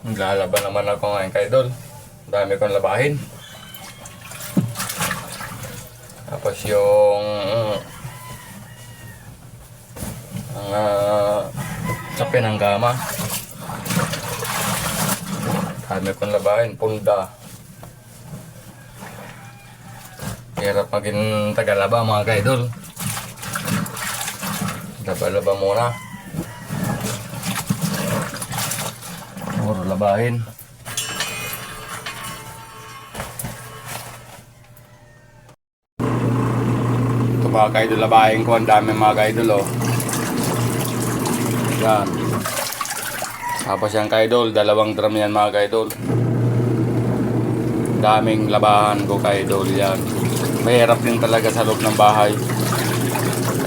Naglalaban naman ako ngayon kay Idol. Dami kong labahin. Tapos yung sapi ng gama. Dami kong labahin. Punda. Hirap maging tagalaba mga ka-idol. Laba-laba muna. Puro labahin. Ito mga ka-idol, labahin ko. Ang dami mga ka-idol oh. Yan. Tapos yan ka-idol, 2 drum yan mga ka-idol. Daming labahan ko ka-idol yan. Mahirap din talaga sa loob ng bahay.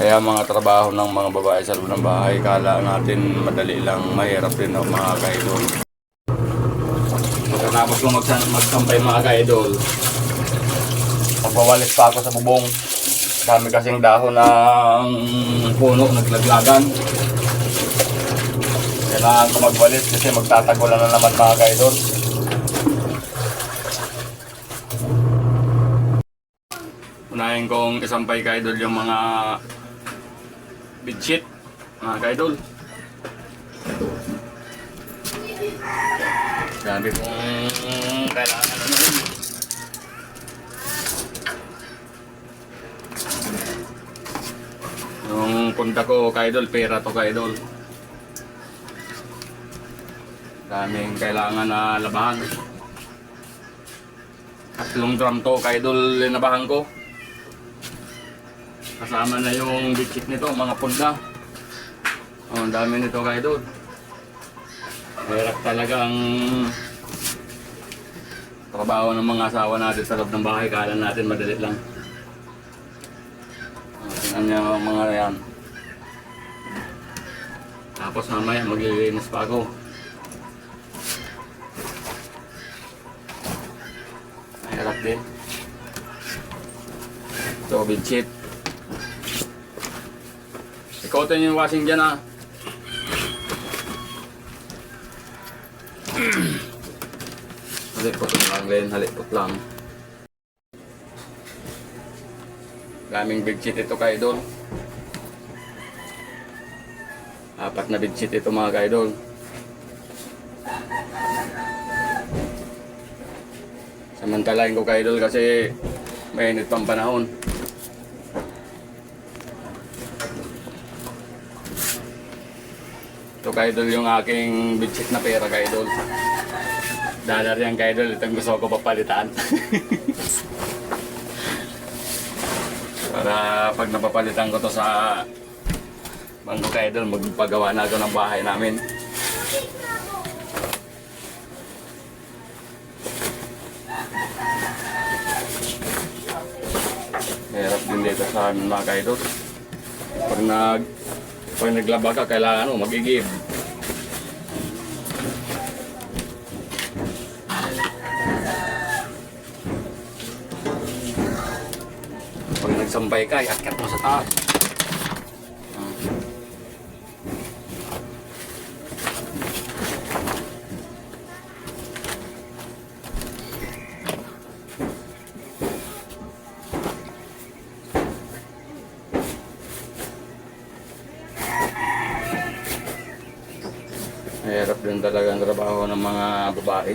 Kaya mga trabaho ng mga babae sa loob ng bahay, kala natin madali lang, mahirap din mga ka-idol. Pagkatapos ko magsampay mga ka-idol, magwawalis pa ako sa bubong. Dami kasing dahon ng puno, naglaglagan. Kailangan ko magwalis kasi magtatagulan na naman mga ka-idol. Unahin kong isampay ka-idol yung mga bedsheet mga ka-idol. Dami kong kailangan na naman. Yung punta ko ka-idol, pera to ka-idol. Daming kailangan na labahan. 3 drum to ka-idol linabahan ko. Kasama na yung bedsheet nito, mga punda. Oh, ang dami nito ka-idol. Hirap talagang trabaho ng mga asawa natin sa loob ng bahay. Kala natin madali lang. Tingnan niyo ang mga yan. Tapos mamaya maglilinis pa ako. Hirap din. Ito, bedsheet. Ikotin yung washing dyan ah. Halipot lang Len, halipot lang. Daming bedsheet ito ka-idol. 4 na bedsheet ito mga ka-idol. Samantalain ko ka-idol kasi mainit pang panahon. Ito ka-idol yung aking bedsheet na pera ka-idol. Dollar yan ka-idol, itong gusto ko papalitan. Para pag napapalitan ko to sa bangko ka-idol, magpagawa na ako ng bahay namin. Mahirap din dito sa amin mga ka-idol. Pag naglaba ka, kailangan mo mag-igib. Pag nagsampay ka, iakyat mo sa taas. Mahirap din talaga ang trabaho ng mga babae.